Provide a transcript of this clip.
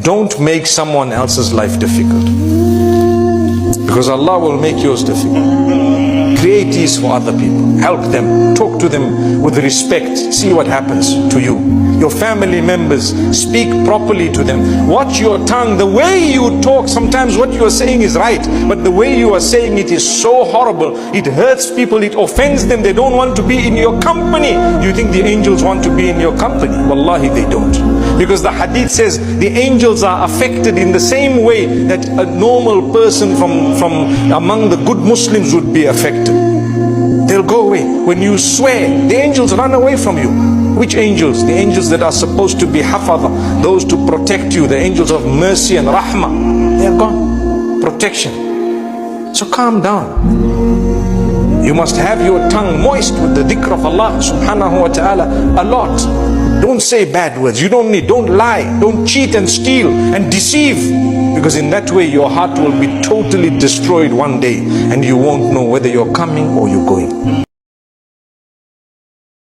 don't make someone else's life difficult, because Allah will make yours difficult. Create ease for other people. Help them. Talk to them with respect. See what happens to you. Your family members, speak properly to them. Watch your tongue. The way you talk, sometimes what you are saying is right, but the way you are saying it is so horrible. It hurts people. It offends them. They don't want to be in your company. You think the angels want to be in your company? Wallahi, they don't. Because the hadith says the angels are affected in the same way that a normal person from among the good Muslims would be affected. They'll go away. When you swear, the angels run away from you. Which angels? The angels that are supposed to be hafadha, those to protect you, the angels of mercy and rahmah. They're gone. Protection. So calm down. You must have your tongue moist with the dhikr of Allah subhanahu wa ta'ala a lot. Don't say bad words. You don't lie. Don't cheat and steal and deceive. Because in that way your heart will be totally destroyed one day, and you won't know whether you're coming or you're going.